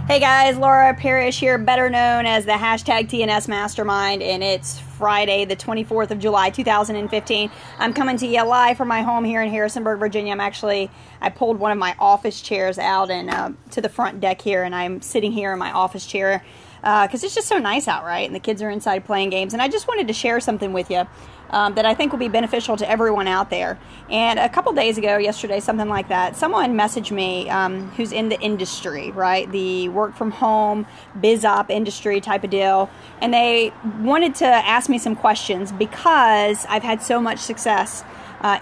Hey guys, Laura Parrish here, better known as the hashtag TNS Mastermind, and it's Friday, the 24th of July, 2015. I'm coming to you live from my home here in Harrisonburg, Virginia. I pulled one of my office chairs out and to the front deck here, and I'm sitting here in my office chair because it's just so nice out, right? And the kids are inside playing games, and I just wanted to share something with you that I think will be beneficial to everyone out there. And a couple days ago, yesterday, something like that, someone messaged me who's in the industry, right? The work from home, biz op industry type of deal. And they wanted to ask me some questions because I've had so much success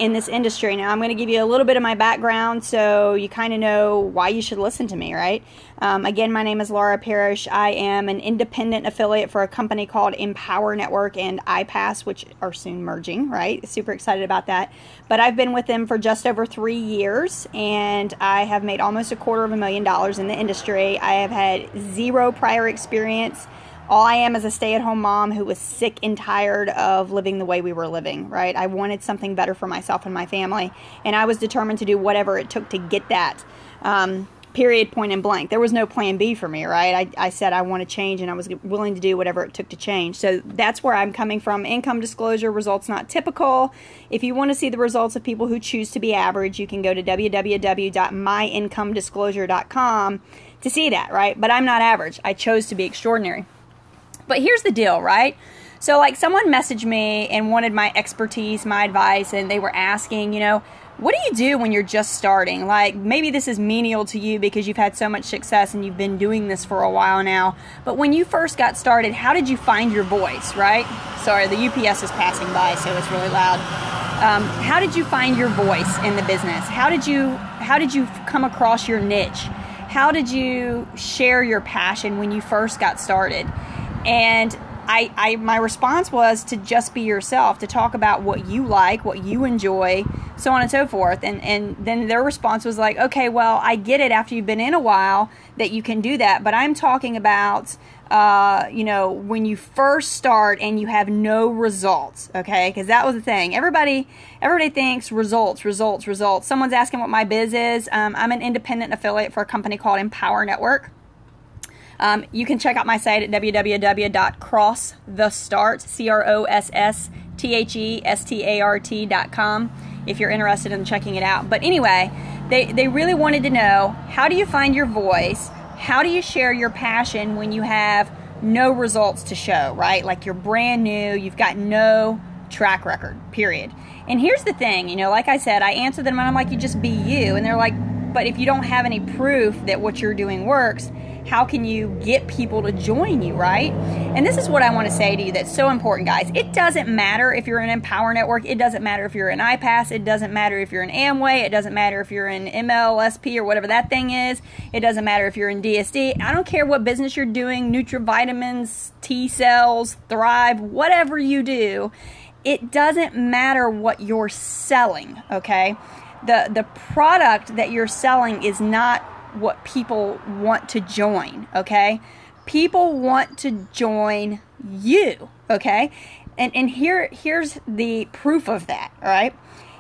in this industry. Now, I'm going to give you a little bit of my background so you kind of know why you should listen to me, right? Again, my name is Laura Parrish. I am an independent affiliate for a company called Empower Network and iPass, which are soon merging, right? Super excited about that. But I've been with them for just over 3 years, and I have made almost $250,000 in the industry. I have had zero prior experience. All I am is a stay-at-home mom who was sick and tired of living the way we were living, right? I wanted something better for myself and my family, and I was determined to do whatever it took to get that, period, point and blank. There was no plan B for me, right? I said I want to change, and I was willing to do whatever it took to change. So that's where I'm coming from. Income disclosure, results not typical. If you want to see the results of people who choose to be average, you can go to www.myincomeDisclosure.com to see that, right? But I'm not average. I chose to be extraordinary. But here's the deal, right? So like someone messaged me and wanted my expertise, my advice, and they were asking, what do you do when you're just starting? Like maybe this is menial to you because you've had so much success and you've been doing this for a while now. But when you first got started, how did you find your voice, right? Sorry, the UPS is passing by, so it's really loud. How did you find your voice in the business? How did you come across your niche? How did you share your passion when you first got started? And my response was to just be yourself, to talk about what you like, what you enjoy, so on and so forth. And then their response was like, okay, well, I get it after you've been in a while that you can do that. But I'm talking about, when you first start and you have no results, okay? Because that was the thing. Everybody thinks results. Someone's asking what my biz is. I'm an independent affiliate for a company called Empower Network. You can check out my site at www.crossthetstart.com if you're interested in checking it out. But anyway, they really wanted to know, how do you find your voice? How do you share your passion when you have no results to show, right? Like you're brand new, you've got no track record, period. And here's the thing, like I said, I answered them and I'm like, you just be you. And they're like, but if you don't have any proof that what you're doing works, how can you get people to join you, right? And this is what I want to say to you that's so important, guys. It doesn't matter if you're an Empower Network. It doesn't matter if you're an iPass. It doesn't matter if you're an Amway. It doesn't matter if you're an MLSP or whatever that thing is. It doesn't matter if you're in DSD. I don't care what business you're doing, NutriVitamins, T-cells, Thrive, whatever you do. It doesn't matter what you're selling, okay? The product that you're selling is not what people want to join, okay? People want to join you, okay? And here's the proof of that, all right?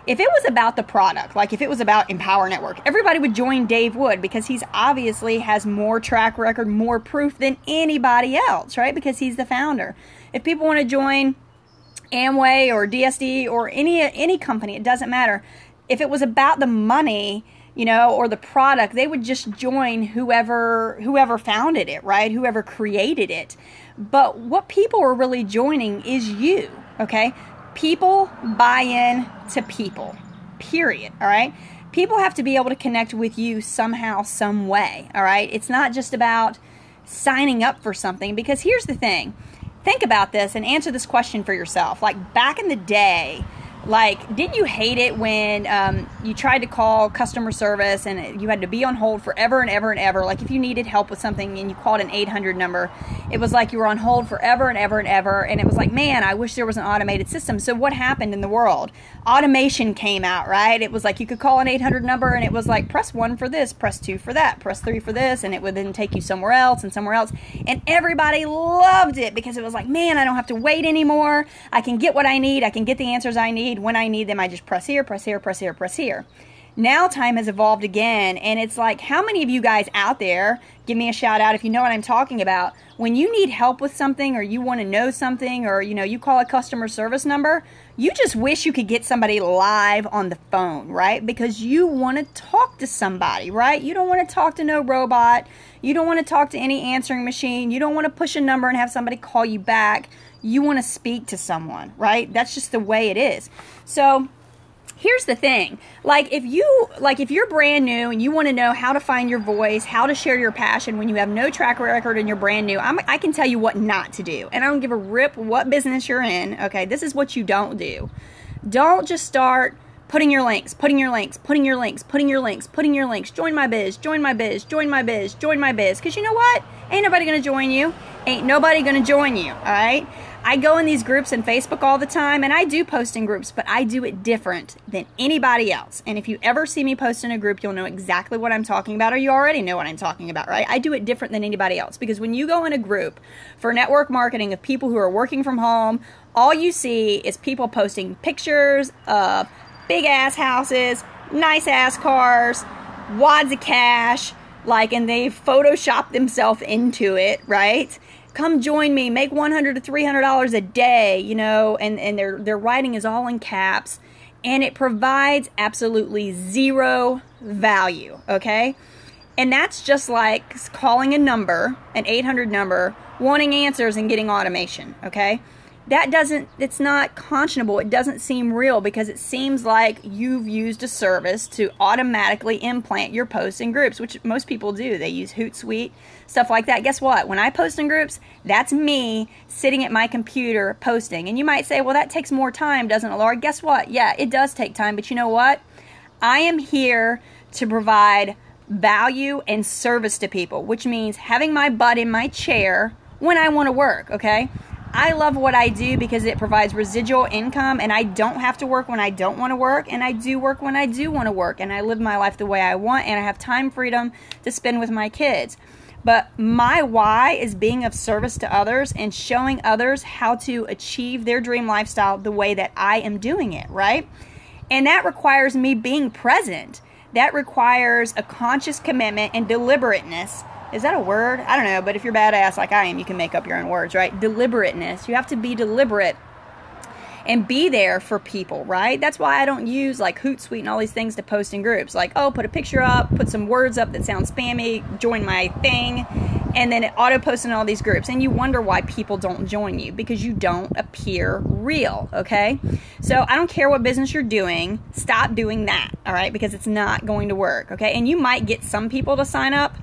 If it was about the product, like if it was about Empower Network, everybody would join Dave Wood because he's obviously has more track record, more proof than anybody else, right? Because he's the founder. If people want to join Amway or DSD or any company, it doesn't matter. If it was about the money, or the product, they would just join whoever founded it, right? Whoever created it. But what people are really joining is you, okay? People buy in to people, period, all right? People have to be able to connect with you somehow, some way, all right? It's not just about signing up for something, because here's the thing. Think about this and answer this question for yourself. Like back in the day, didn't you hate it when you tried to call customer service and you had to be on hold forever and ever and ever? Like if you needed help with something and you called an 800 number, it was like you were on hold forever and ever and ever. And it was like, man, I wish there was an automated system. So what happened in the world? Automation came out, right? It was like you could call an 800 number and it was like, press 1 for this, press 2 for that, press 3 for this. And it would then take you somewhere else and somewhere else. And everybody loved it because it was like, man, I don't have to wait anymore. I can get what I need. I can get the answers I need. When I need them, I just press here, press here, press here, press here. Now time has evolved again, and it's like, how many of you guys out there, give me a shout out if you know what I'm talking about, when you need help with something or you want to know something, or you call a customer service number, you just wish you could get somebody live on the phone, right? Because you want to talk to somebody, right? You don't want to talk to no robot. You don't want to talk to any answering machine. You don't want to push a number and have somebody call you back. You want to speak to someone, right? That's just the way it is. So here's the thing, if you're brand new and you want to know how to find your voice, how to share your passion when you have no track record and you're brand new, I can tell you what not to do. And I don't give a rip what business you're in, okay? This is what you don't do. Don't just start putting your links, join my biz, because you know what? Ain't nobody going to join you. Ain't nobody going to join you, all right? I go in these groups in Facebook all the time, and I do post in groups, but I do it different than anybody else. And if you ever see me post in a group, you'll know exactly what I'm talking about, or you already know what I'm talking about, right? I do it different than anybody else, because when you go in a group for network marketing of people who are working from home, all you see is people posting pictures of big-ass houses, nice-ass cars, wads of cash, and they Photoshop themselves into it, right? Come join me, make $100 to $300 a day, and their writing is all in caps, and it provides absolutely zero value, okay? And that's just like calling a number, an 800 number, wanting answers and getting automation, okay? It's not conscionable. It doesn't seem real, because it seems like you've used a service to automatically implant your posts in groups, which most people do. They use Hootsuite, stuff like that. Guess what? When I post in groups, that's me sitting at my computer posting. And you might say, well, that takes more time, doesn't it, Laura? Guess what? Yeah, it does take time, but you know what? I am here to provide value and service to people, which means having my butt in my chair when I want to work, okay? I love what I do because it provides residual income, and I don't have to work when I don't want to work, and I do work when I do want to work, and I live my life the way I want, and I have time freedom to spend with my kids. But my why is being of service to others and showing others how to achieve their dream lifestyle the way that I am doing it, right? And that requires me being present. That requires a conscious commitment and deliberateness. Is that a word? I don't know, but if you're badass like I am, you can make up your own words, right? Deliberateness. You have to be deliberate and be there for people, right? That's why I don't use Hootsuite and all these things to post in groups. Put a picture up, put some words up that sound spammy, join my thing, and then it auto-posts in all these groups. And you wonder why people don't join you, because you don't appear real, okay? So I don't care what business you're doing, stop doing that, all right? Because it's not going to work, okay? And you might get some people to sign up,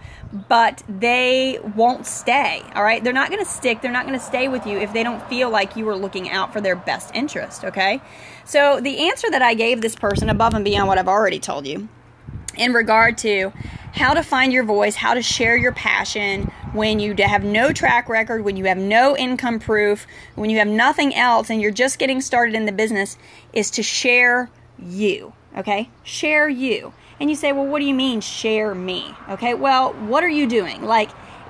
but they won't stay, all right? They're not going to stick. They're not going to stay with you if they don't feel like you are looking out for their best interest, okay? So the answer that I gave this person, above and beyond what I've already told you, in regard to how to find your voice, how to share your passion when you have no track record, when you have no income proof, when you have nothing else and you're just getting started in the business, is to share you, okay? Share you. And you say, well, what do you mean share me? Okay, well, what are you doing?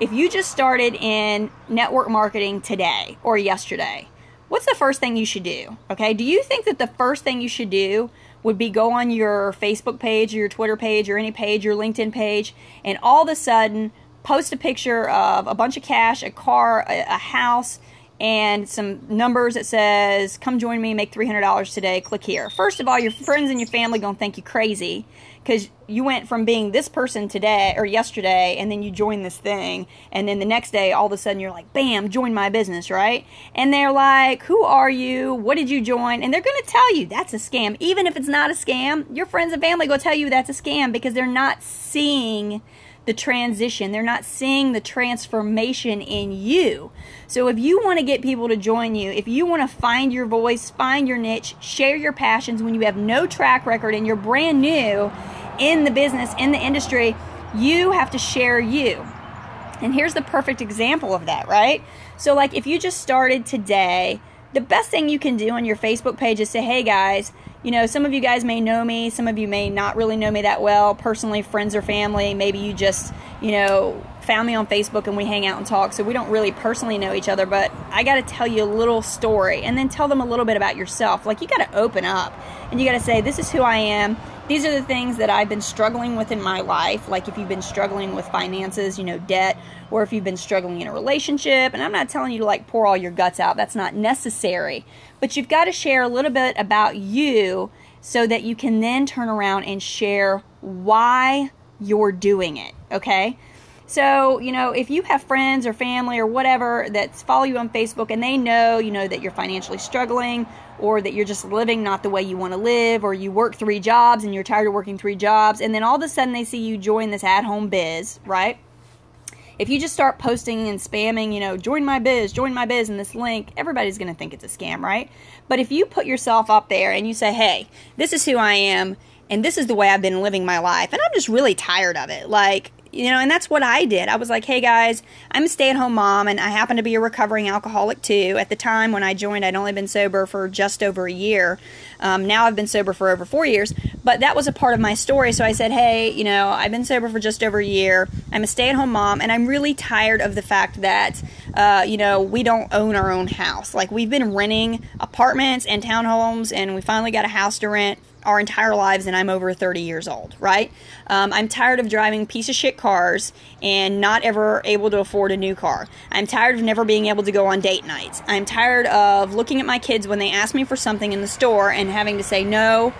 If you just started in network marketing today or yesterday, what's the first thing you should do? Okay, do you think that the first thing you should do would be go on your Facebook page or your Twitter page or any page, your LinkedIn page, and all of a sudden post a picture of a bunch of cash, a car, a house, and some numbers that says, come join me, make $300 today, click here? First of all, your friends and your family going to think you crazy, because you went from being this person today or yesterday, and then you joined this thing, and then the next day, all of a sudden, you're like, bam, join my business, right? And they're like, who are you? What did you join? And they're going to tell you that's a scam. Even if it's not a scam, your friends and family go tell you that's a scam, because they're not seeing the transition. They're not seeing the transformation in you. So if you want to get people to join you, if you want to find your voice, find your niche, share your passions when you have no track record and you're brand new in the business, in the industry, you have to share you. And here's the perfect example of that, right? So if you just started today, the best thing you can do on your Facebook page is say, hey guys, some of you guys may know me, some of you may not really know me that well, personally, friends or family. Maybe you just, found me on Facebook and we hang out and talk, so we don't really personally know each other, but I got to tell you a little story and then tell them a little bit about yourself. You got to open up and you got to say, this is who I am. These are the things that I've been struggling with in my life. Like if you've been struggling with finances, debt, or if you've been struggling in a relationship. And I'm not telling you to like pour all your guts out. That's not necessary. But you've got to share a little bit about you so that you can then turn around and share why you're doing it. Okay? So, if you have friends or family or whatever that follow you on Facebook and they know, that you're financially struggling, or that you're just living not the way you want to live, or you work 3 jobs and you're tired of working 3 jobs, and then all of a sudden they see you join this at-home biz, right? If you just start posting and spamming, join my biz, and this link, everybody's going to think it's a scam, right? But if you put yourself up there and you say, hey, this is who I am, and this is the way I've been living my life, and I'm just really tired of it, and that's what I did. I was like, hey guys, I'm a stay-at-home mom, and I happen to be a recovering alcoholic too. At the time when I joined, I'd only been sober for just over a year. Now I've been sober for over 4 years, but that was a part of my story. So I said, hey, I've been sober for just over a year. I'm a stay-at-home mom, and I'm really tired of the fact that, we don't own our own house. Like, we've been renting apartments and townhomes, and we finally got a house to rent our entire lives, and I'm over 30 years old, right? I'm tired of driving piece of shit cars and not ever able to afford a new car. I'm tired of never being able to go on date nights. I'm tired of looking at my kids when they ask me for something in the store and having to say, no,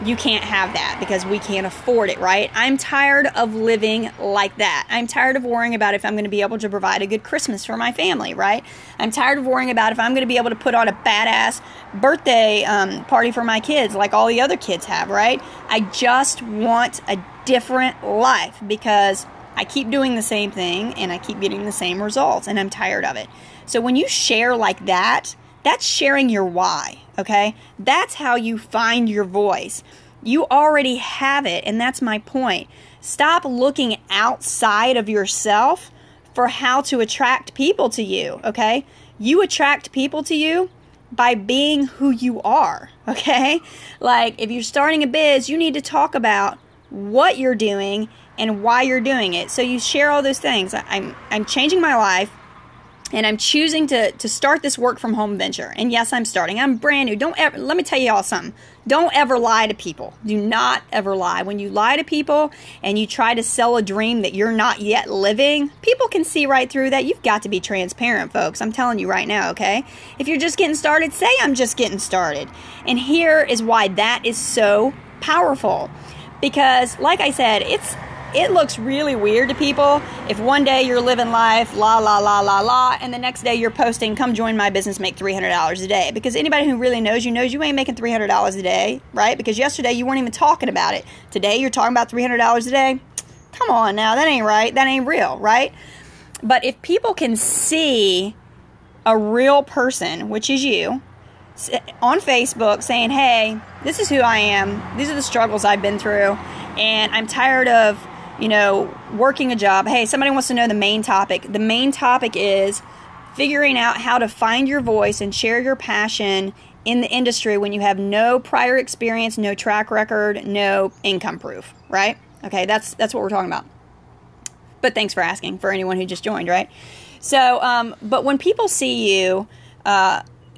you can't have that because we can't afford it, right? I'm tired of living like that. I'm tired of worrying about if I'm going to be able to provide a good Christmas for my family, right? I'm tired of worrying about if I'm going to be able to put on a badass birthday party for my kids like all the other kids have, right? I just want a different life because I keep doing the same thing and I keep getting the same results, and I'm tired of it. So when you share like that, that's sharing your why, okay? That's how you find your voice. You already have it, and that's my point. Stop looking outside of yourself for how to attract people to you, okay? You attract people to you by being who you are, okay? Like, if you're starting a biz, you need to talk about what you're doing and why you're doing it. So you share all those things. I'm changing my life, and I'm choosing to start this work from home venture. And yes, I'm starting. I'm brand new. Let me tell you all something. Don't ever lie to people. Do not ever lie. When you lie to people and you try to sell a dream that you're not yet living, people can see right through that. You've got to be transparent, folks. I'm telling you right now, okay? If you're just getting started, say I'm just getting started. And here is why that is so powerful. Because, like I said, it looks really weird to people if one day you're living life, la, la, la, la, la, and the next day you're posting, come join my business, make $300 a day. Because anybody who really knows you ain't making $300 a day, right? Because yesterday you weren't even talking about it. Today you're talking about $300 a day. Come on now, that ain't right. That ain't real, right? But if people can see a real person, which is you, on Facebook saying, hey, this is who I am. These are the struggles I've been through. And I'm tired of working a job. Hey, somebody wants to know the main topic. The main topic is figuring out how to find your voice and share your passion in the industry when you have no prior experience, no track record, no income proof, right? Okay, that's what we're talking about. But thanks for asking, for anyone who just joined, right? So, but when people see you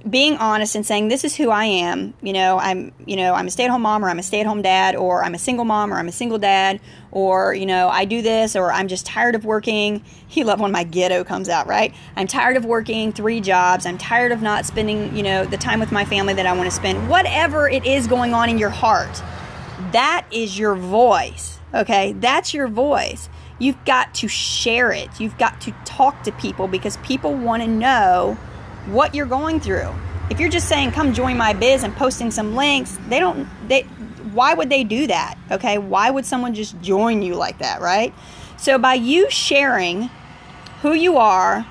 being honest and saying, this is who I am, I'm a stay-at-home mom, or I'm a stay-at-home dad, or I'm a single mom, or I'm a single dad, or, I do this, or I'm just tired of working. You love when my ghetto comes out, right? I'm tired of working 3 jobs. I'm tired of not spending, the time with my family that I want to spend. Whatever it is going on in your heart, that is your voice, okay? That's your voice. You've got to share it. You've got to talk to people because people want to know what you're going through. If you're just saying, come join my biz and posting some links, why would they do that? Okay. Why would someone just join you like that? Right. So by you sharing who you are,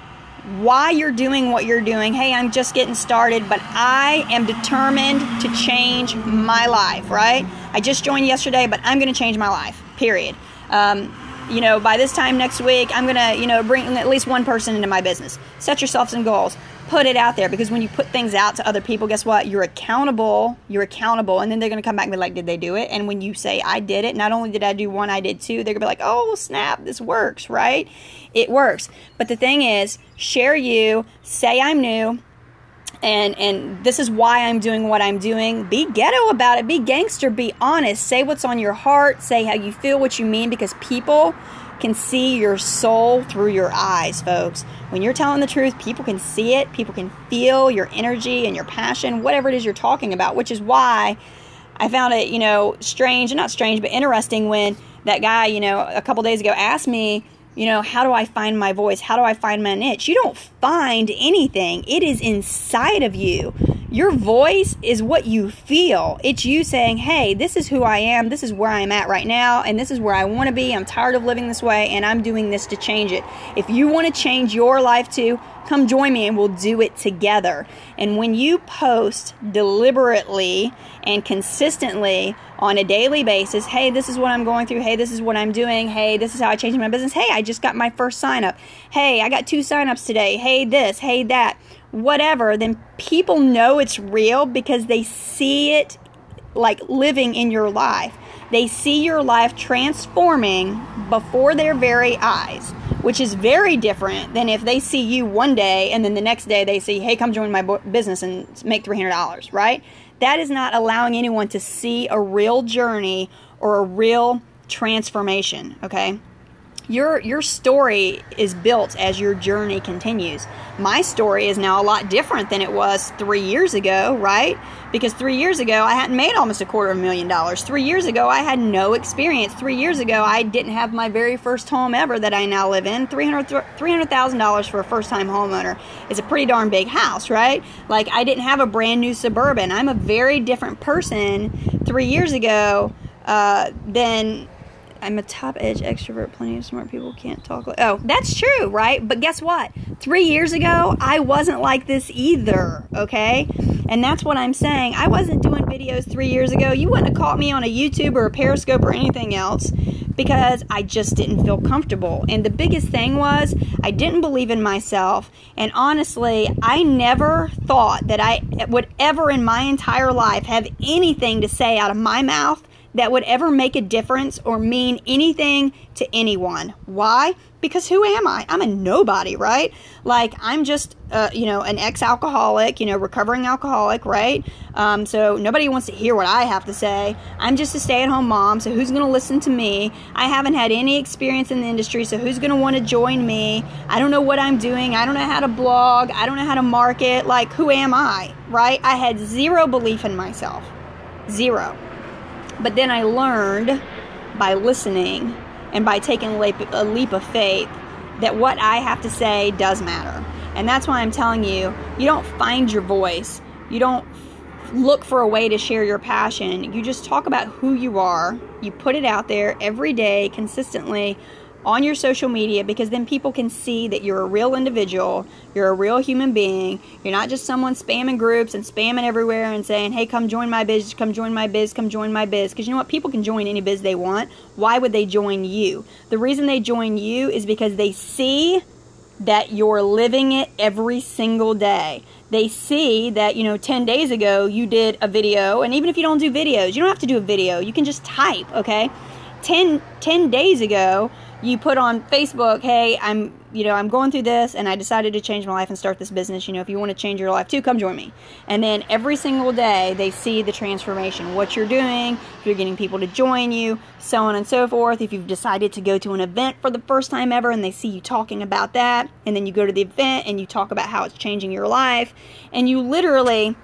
why you're doing what you're doing, hey, I'm just getting started, but I am determined to change my life, right? I just joined yesterday, but I'm going to change my life, period. By this time next week, I'm going to, bring at least one person into my business. Set yourself some goals. Put it out there, because when you put things out to other people, guess what? You're accountable, and then they're going to come back and be like, did they do it? And when you say, I did it, not only did I do one, I did 2, they're going to be like, oh, snap, this works, right? It works. But the thing is, share you, say I'm new, And this is why I'm doing what I'm doing. Be ghetto about it. Be gangster. Be honest. Say what's on your heart. Say how you feel, what you mean, because people can see your soul through your eyes, folks. When you're telling the truth, people can see it. People can feel your energy and your passion, whatever it is you're talking about, which is why I found it, strange, not strange, but interesting when that guy, a couple days ago asked me, how do I find my voice? How do I find my niche? You don't find anything. It is inside of you. Your voice is what you feel. It's you saying, hey, this is who I am. This is where I'm at right now. And this is where I want to be. I'm tired of living this way. And I'm doing this to change it. If you want to change your life too, come join me and we'll do it together. And when you post deliberately and consistently on a daily basis, hey, this is what I'm going through. Hey, this is what I'm doing. Hey, this is how I changed my business. Hey, I just got my first sign up. Hey, I got 2 signups today. Hey, this, hey, that, whatever. Then people know it's real because they see it like living in your life. They see your life transforming before their very eyes, which is very different than if they see you one day and then the next day they see, hey, come join my business and make $300, right? That is not allowing anyone to see a real journey or a real transformation, okay? Your story is built as your journey continues. My story is now a lot different than it was 3 years ago, right? Because 3 years ago, I hadn't made almost $250,000. 3 years ago, I had no experience. 3 years ago, I didn't have my very first home ever that I now live in. $300,000 for a first-time homeowner is a pretty darn big house, right? Like, I didn't have a brand new Suburban. I'm a very different person 3 years ago than... I'm a top-edge extrovert. Plenty of smart people can't talk like... Oh, that's true, right? But guess what? 3 years ago, I wasn't like this either, okay? And that's what I'm saying. I wasn't doing videos 3 years ago. You wouldn't have caught me on a YouTube or a Periscope or anything else because I just didn't feel comfortable. And the biggest thing was I didn't believe in myself. And honestly, I never thought that I would ever in my entire life have anything to say out of my mouth that would ever make a difference or mean anything to anyone. Why? Because who am I? I'm a nobody, right? Like, I'm just, an ex-alcoholic, recovering alcoholic, right? So nobody wants to hear what I have to say. I'm just a stay-at-home mom, so who's going to listen to me? I haven't had any experience in the industry, so who's going to want to join me? I don't know what I'm doing. I don't know how to blog. I don't know how to market. Like, who am I, right? I had zero belief in myself. Zero. But then I learned by listening and by taking a leap of faith that what I have to say does matter. And that's why I'm telling you, you don't find your voice. You don't look for a way to share your passion. You just talk about who you are. You put it out there every day, consistently, on your social media, because then people can see that you're a real individual, you're a real human being, you're not just someone spamming groups and spamming everywhere and saying, hey, come join my biz, come join my biz, come join my biz. Because you know what? People can join any biz they want. Why would they join you? The reason they join you is because they see that you're living it every single day. They see that, 10 days ago you did a video, and even if you don't do videos, you don't have to do a video. You can just type, okay? 10 days ago, you put on Facebook, hey, I'm going through this and I decided to change my life and start this business. If you want to change your life too, come join me. And then every single day they see the transformation, what you're doing, if you're getting people to join you, so on and so forth. If you've decided to go to an event for the first time ever and they see you talking about that, and then you go to the event and you talk about how it's changing your life, and you literally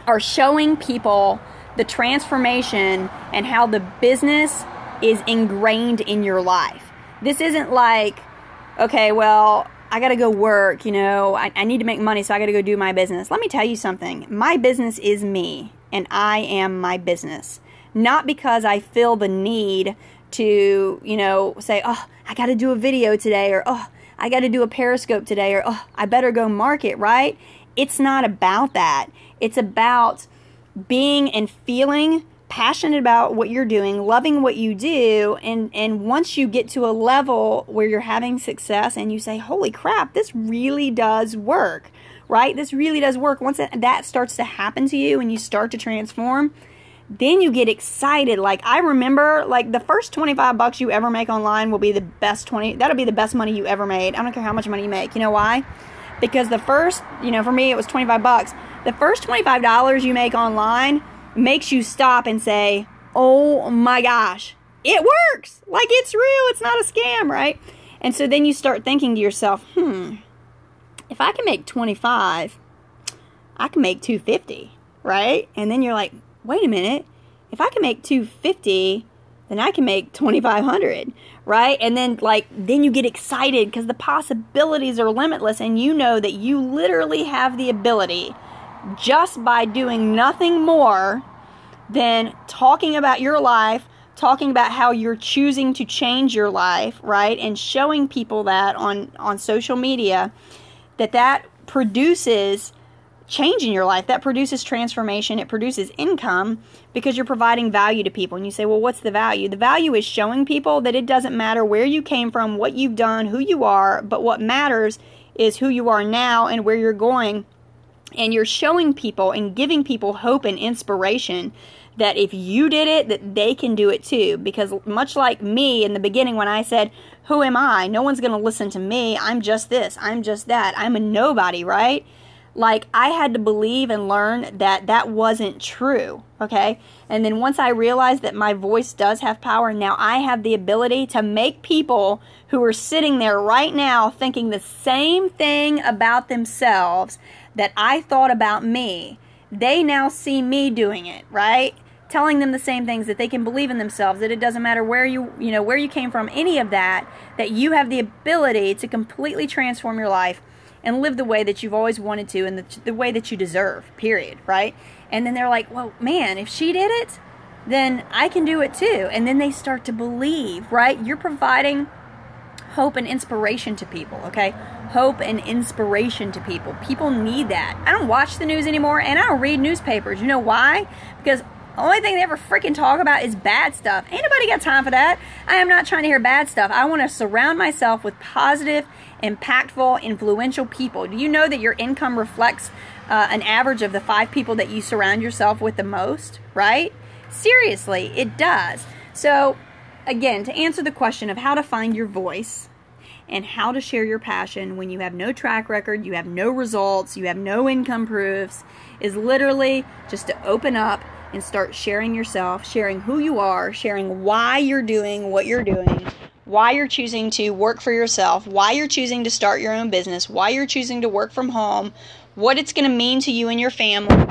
are showing people the transformation and how the business is ingrained in your life. This isn't like, okay, well, I got to go work, I need to make money, so I got to go do my business. Let me tell you something. My business is me, and I am my business. Not because I feel the need to, say, oh, I got to do a video today, or, oh, I got to do a Periscope today, or, oh, I better go market, right? It's not about that. It's about being and feeling passionate about what you're doing, loving what you do, and once you get to a level where you're having success and you say, holy crap, this really does work, right? This really does work. Once that starts to happen to you and you start to transform, then you get excited. Like, I remember, like, the first $25 you ever make online will be the best that'll be the best money you ever made. I don't care how much money you make. You know why? Because the first, for me, it was 25 bucks. The first $25 you make online makes you stop and say, oh my gosh, it works. Like, it's real. It's not a scam, right? And so then you start thinking to yourself, if I can make 25, I can make 250, right? And then you're like, wait a minute. If I can make 250, then I can make 2,500, right? And then you get excited because the possibilities are limitless, and you know that you literally have the ability, just by doing nothing more than talking about your life, talking about how you're choosing to change your life, right? And showing people that on social media, that produces change in your life, that produces transformation, it produces income, because you're providing value to people. And you say, well, what's the value? The value is showing people that it doesn't matter where you came from, what you've done, who you are, but what matters is who you are now and where you're going. And you're showing people and giving people hope and inspiration that if you did it, that they can do it too. Because much like me in the beginning when I said, who am I? No one's going to listen to me. I'm just this. I'm just that. I'm a nobody, right? Like, I had to believe and learn that that wasn't true, okay? And then once I realized that my voice does have power, now I have the ability to make people who are sitting there right now thinking the same thing about themselves that I thought about me, they now see me doing it, right? Telling them the same things, that they can believe in themselves, that it doesn't matter where where you came from, any of that, that you have the ability to completely transform your life and live the way that you've always wanted to, and the way that you deserve, period, right? And then they're like, well, man, if she did it, then I can do it too. And then they start to believe, right? You're providing hope and inspiration to people, okay? Hope and inspiration to people. People need that. I don't watch the news anymore, and I don't read newspapers. You know why? Because the only thing they ever freaking talk about is bad stuff. Ain't nobody got time for that. I am not trying to hear bad stuff. I want to surround myself with positive, impactful, influential people. Do you know that your income reflects an average of the 5 people that you surround yourself with the most, right? Seriously, it does. So, again, to answer the question of how to find your voice and how to share your passion when you have no track record, you have no results, you have no income proofs, is literally just to open up and start sharing yourself, sharing who you are, sharing why you're doing what you're doing, why you're choosing to work for yourself, why you're choosing to start your own business, why you're choosing to work from home, what it's going to mean to you and your family,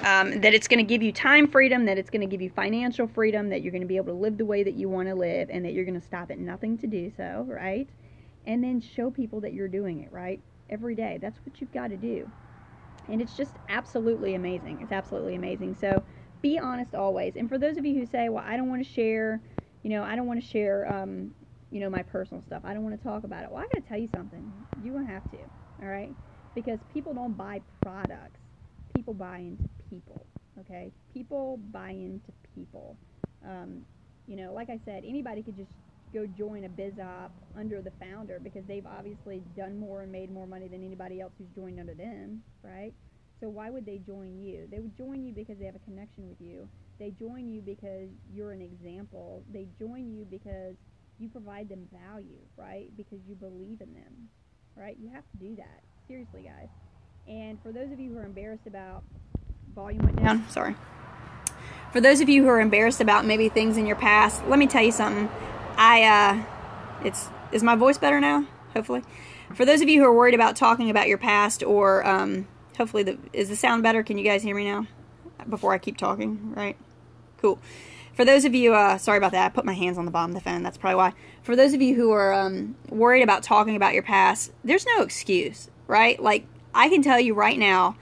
that it's going to give you time freedom, that it's going to give you financial freedom, that you're going to be able to live the way that you want to live, and that you're going to stop at nothing to do so, right? And then show people that you're doing it, right? Every day. That's what you've got to do. And it's just absolutely amazing. It's absolutely amazing. So be honest always. And for those of you who say, well, I don't want to share, I don't want to share, my personal stuff. I don't want to talk about it. Well, I got to tell you something. You're going to have to, all right? Because people don't buy products. People buy into people, okay? People buy into people. Like I said, anybody could just go join a biz op under the founder because they've obviously done more and made more money than anybody else who's joined under them, right? So why would they join you? They would join you because they have a connection with you. They join you because you're an example. They join you because you provide them value, right? Because you believe in them, right? You have to do that. Seriously, guys. And for those of you who are embarrassed about, volume went down, sorry. For those of you who are embarrassed about maybe things in your past, let me tell you something. Is my voice better now? Hopefully. For those of you who are worried about talking about your past, or hopefully, is the sound better? Can you guys hear me now? Before I keep talking, right? Cool. For those of you, sorry about that. I put my hands on the bottom of the phone. That's probably why. For those of you who are worried about talking about your past, there's no excuse, right? Like, I can tell you right now,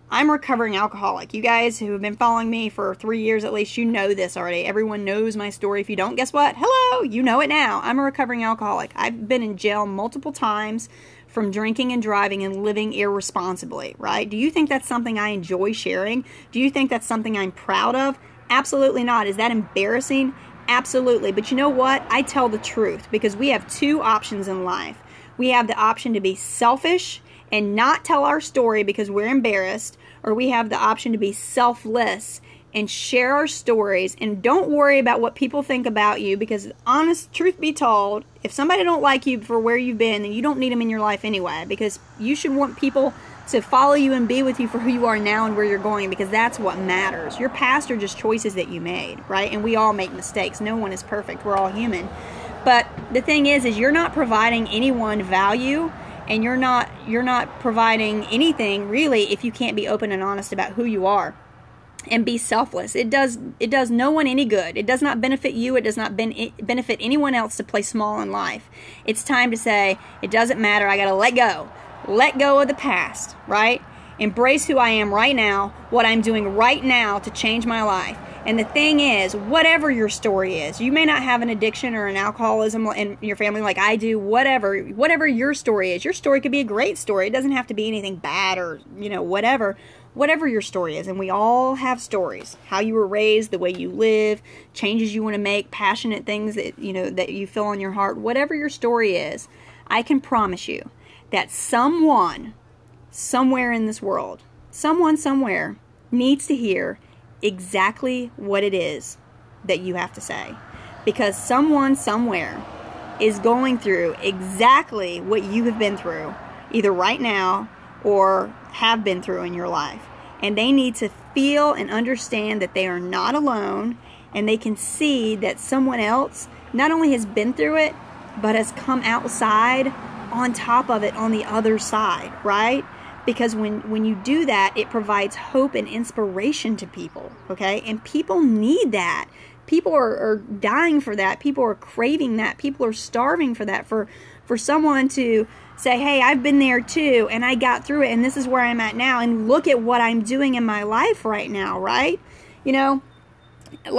I'm a recovering alcoholic. You guys who have been following me for 3 years at least, you know this already. Everyone knows my story. If you don't, guess what? Hello, you know it now. I'm a recovering alcoholic. I've been in jail multiple times from drinking and driving and living irresponsibly, right? Do you think that's something I enjoy sharing? Do you think that's something I'm proud of? Absolutely not. Is that embarrassing? Absolutely. But you know what? I tell the truth because we have 2 options in life. We have the option to be selfish and not tell our story because we're embarrassed, or we have the option to be selfless and share our stories, and don't worry about what people think about you, because honest truth be told, if somebody don't like you for where you've been, then you don't need them in your life anyway, because you should want people to follow you and be with you for who you are now and where you're going, because that's what matters. Your past are just choices that you made, right? And we all make mistakes. No one is perfect. We're all human. But the thing is you're not providing anyone value, and you're not providing anything really if you can't be open and honest about who you are and be selfless. It does no one any good. It does not benefit you. It does not benefit anyone else to play small in life. It's time to say, it doesn't matter. I got to let go. Let go of the past, right? Embrace who I am right now, what I'm doing right now to change my life. And the thing is, whatever your story is, you may not have an addiction or an alcoholism in your family like I do, whatever your story is. Your story could be a great story. It doesn't have to be anything bad or, whatever your story is. And we all have stories. How you were raised, the way you live, changes you want to make, passionate things that you feel on your heart. Whatever your story is, I can promise you that someone somewhere in this world, someone somewhere needs to hear exactly what it is that you have to say, because someone somewhere is going through exactly what you have been through, either right now or have been through in your life, and they need to feel and understand that they are not alone, and they can see that someone else not only has been through it but has come outside on top of it on the other side, right? Because when you do that, it provides hope and inspiration to people, okay? And people need that. People are dying for that. People are craving that. People are starving for that, for someone to say, hey, I've been there too, and I got through it, and this is where I'm at now, and look at what I'm doing in my life right now, right?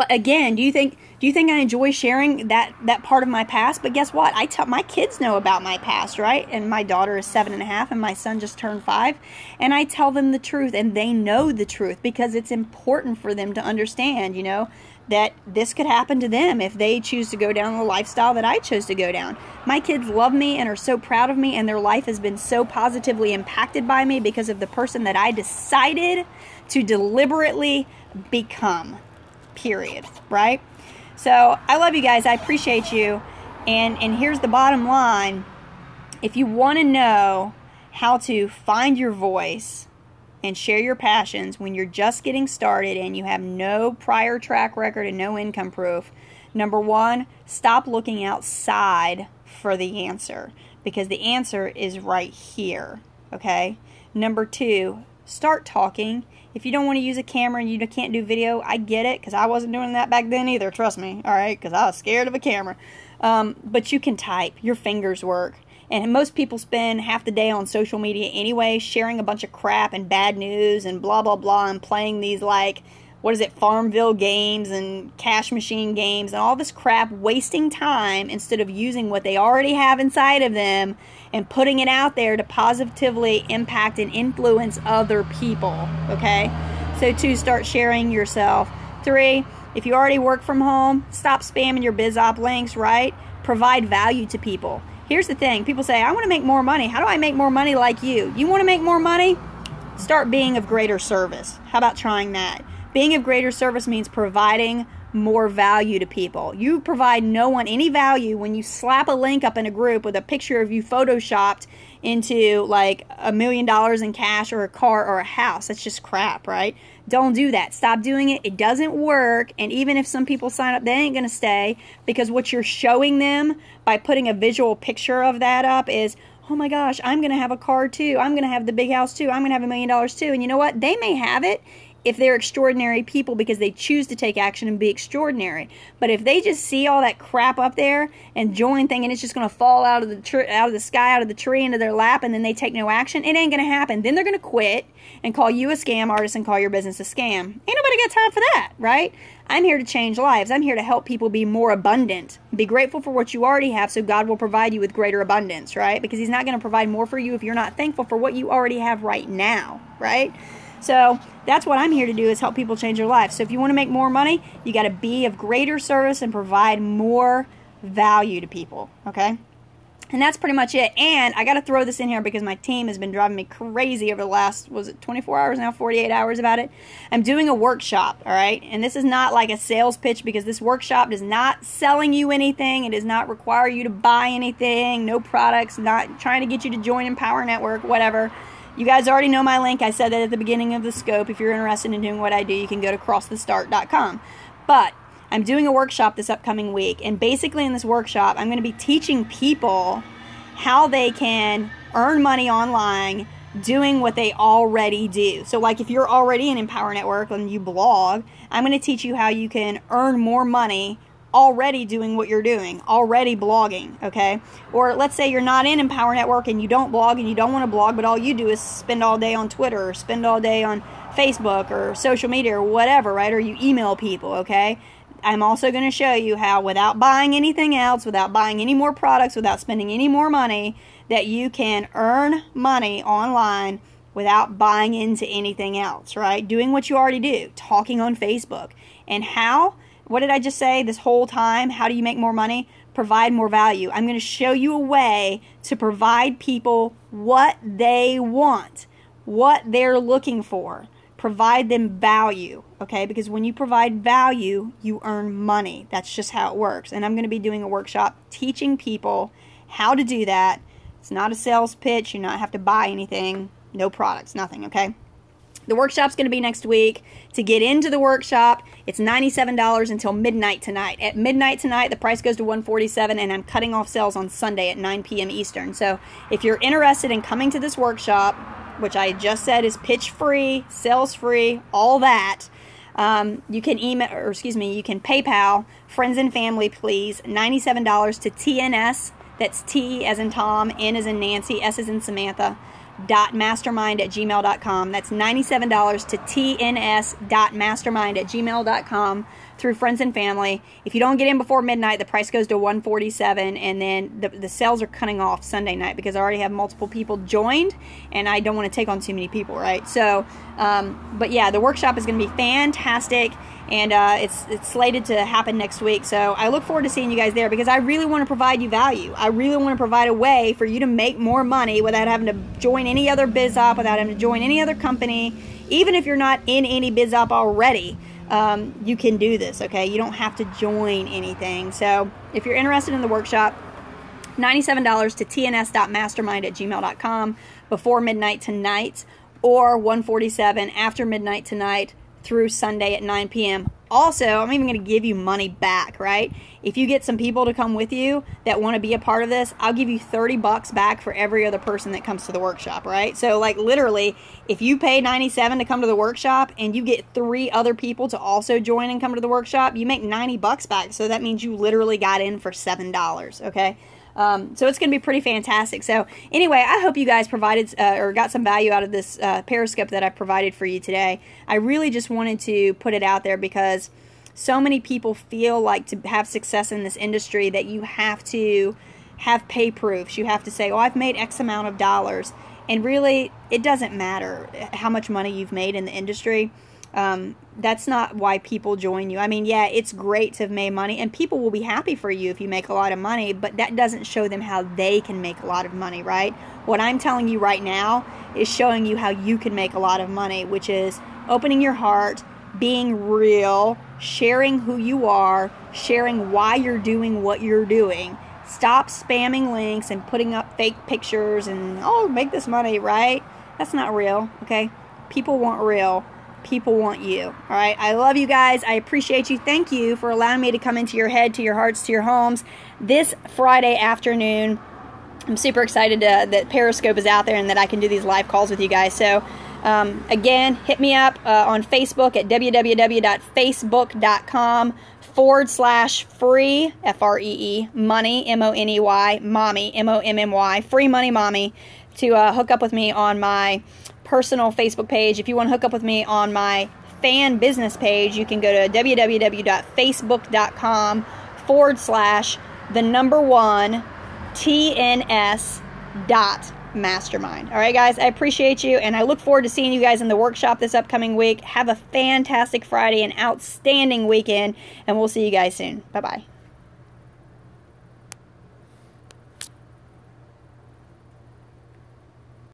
Again, do you think I enjoy sharing that part of my past? But guess what? My kids know about my past, right? And my daughter is 7.5, and my son just turned 5, and I tell them the truth, and they know the truth, because it's important for them to understand, that this could happen to them if they choose to go down the lifestyle that I chose to go down. My kids love me and are so proud of me, and their life has been so positively impacted by me because of the person that I decided to deliberately become. Period. Right? So I love you guys. I appreciate you. And here's the bottom line. If you want to know how to find your voice and share your passions when you're just getting started and you have no prior track record and no income proof, number one, stop looking outside for the answer, because the answer is right here. Okay? Number two, start talking. If you don't want to use a camera and you can't do video, I get it, because I wasn't doing that back then either, trust me, all right, because I was scared of a camera. But you can type. Your fingers work. And most people spend half the day on social media anyway, sharing a bunch of crap and bad news and blah, blah, blah, and playing these, Farmville games and cash machine games and all this crap, wasting time instead of using what they already have inside of them and putting it out there to positively impact and influence other people, okay? So 2, start sharing yourself. 3, if you already work from home, stop spamming your BizOp links, right? Provide value to people. Here's the thing. People say, I want to make more money. How do I make more money like you? You want to make more money? Start being of greater service. How about trying that? Being of greater service means providing more value to people. You provide no one any value when you slap a link up in a group with a picture of you photoshopped into $1 million in cash or a car or a house. That's just crap, right? Don't do that. Stop doing it. It doesn't work. And even if some people sign up, they ain't going to stay, because what you're showing them by putting a visual picture of that up is, oh my gosh, I'm going to have a car too. I'm going to have the big house too. I'm going to have $1 million too. And you know what? They may have it if they're extraordinary people because they choose to take action and be extraordinary. But if they just see all that crap up there and join thinking it's just going to fall out of the sky, out of the tree into their lap, and then they take no action, it ain't going to happen. Then they're going to quit and call you a scam artist and call your business a scam. Ain't nobody got time for that, right? I'm here to change lives. I'm here to help people be more abundant. Be grateful for what you already have, so God will provide you with greater abundance, right? Because He's not going to provide more for you if you're not thankful for what you already have right now, right? So that's what I'm here to do, is help people change their lives. So if you want to make more money, you got to be of greater service and provide more value to people, okay? And that's pretty much it. And I got to throw this in here because my team has been driving me crazy over the last, was it 24 hours now, 48 hours about it. I'm doing a workshop, all right? And this is not like a sales pitch, because this workshop is not selling you anything. It does not require you to buy anything, no products, not trying to get you to join Empower Network, whatever. You guys already know my link. I said that at the beginning of the scope. If you're interested in doing what I do, you can go to crossthestart.com. But I'm doing a workshop this upcoming week, and basically in this workshop, I'm going to be teaching people how they can earn money online doing what they already do. So like if you're already in Empower Network and you blog, I'm going to teach you how you can earn more money already doing what you're doing, already blogging, okay? Or let's say you're not in Empower Network and you don't blog and you don't want to blog, but all you do is spend all day on Twitter or spend all day on Facebook or social media or whatever, right? Or you email people, okay? I'm also going to show you how, without buying anything else, without buying any more products, without spending any more money, that you can earn money online without buying into anything else, right? Doing what you already do, talking on Facebook. And how? What did I just say this whole time? How do you make more money? Provide more value. I'm going to show you a way to provide people what they want, what they're looking for. Provide them value, okay? Because when you provide value, you earn money. That's just how it works. And I'm going to be doing a workshop teaching people how to do that. It's not a sales pitch. You not have to buy anything. No products, nothing, okay? The workshop's going to be next week. To get into the workshop, it's $97 until midnight tonight. At midnight tonight, the price goes to $147, and I'm cutting off sales on Sunday at 9 p.m. Eastern. So if you're interested in coming to this workshop, which I just said is pitch free, sales free, all that, you can email, or excuse me, you can PayPal friends and family, please, $97 to TNS. That's T as in Tom, N as in Nancy, S as in Samantha, .mastermind@gmail.com. That's $97 to tns.mastermind@gmail.com through friends and family. If you don't get in before midnight, the price goes to $147, and then the sales are cutting off Sunday night because I already have multiple people joined, and I don't want to take on too many people, right? So, but yeah, the workshop is going to be fantastic, and it's slated to happen next week. So I look forward to seeing you guys there, because I really want to provide you value. I really want to provide a way for you to make more money without having to join any other biz op, without having to join any other company. Even if you're not in any biz op already, you can do this, okay? You don't have to join anything. So if you're interested in the workshop, $97 to tns.mastermind@gmail.com before midnight tonight, or $147 after midnight tonight through Sunday at 9 p.m. Also, I'm even going to give you money back, right? If you get some people to come with you that want to be a part of this, I'll give you $30 back for every other person that comes to the workshop, right? So like literally, if you pay $97 to come to the workshop and you get 3 other people to also join and come to the workshop, you make $90 back. So that means you literally got in for $7, okay? So it's going to be pretty fantastic. So anyway, I hope you guys provided or got some value out of this Periscope that I provided for you today. I really just wanted to put it out there because so many people feel like to have success in this industry that you have to have pay proofs. You have to say, oh, I've made X amount of dollars. And really, it doesn't matter how much money you've made in the industry. That's not why people join you. I mean, yeah, it's great to have made money, and people will be happy for you if you make a lot of money, but that doesn't show them how they can make a lot of money, right? What I'm telling you right now is showing you how you can make a lot of money, which is opening your heart, being real, sharing who you are, sharing why you're doing what you're doing. Stop spamming links and putting up fake pictures and, oh, make this money, right? That's not real, okay? People want real. People want you. All right. I love you guys. I appreciate you. Thank you for allowing me to come into your head, to your hearts, to your homes this Friday afternoon. I'm super excited that Periscope is out there and that I can do these live calls with you guys. So again, hit me up on Facebook at www.facebook.com/free, FREE, money, MONEY, mommy, MOMMY, free money mommy, to hook up with me on my personal Facebook page. If you want to hook up with me on my fan business page, you can go to www.facebook.com/1 TNS.mastermind. All right, guys, I appreciate you, and I look forward to seeing you guys in the workshop this upcoming week. Have a fantastic Friday, an outstanding weekend, and we'll see you guys soon. Bye-bye.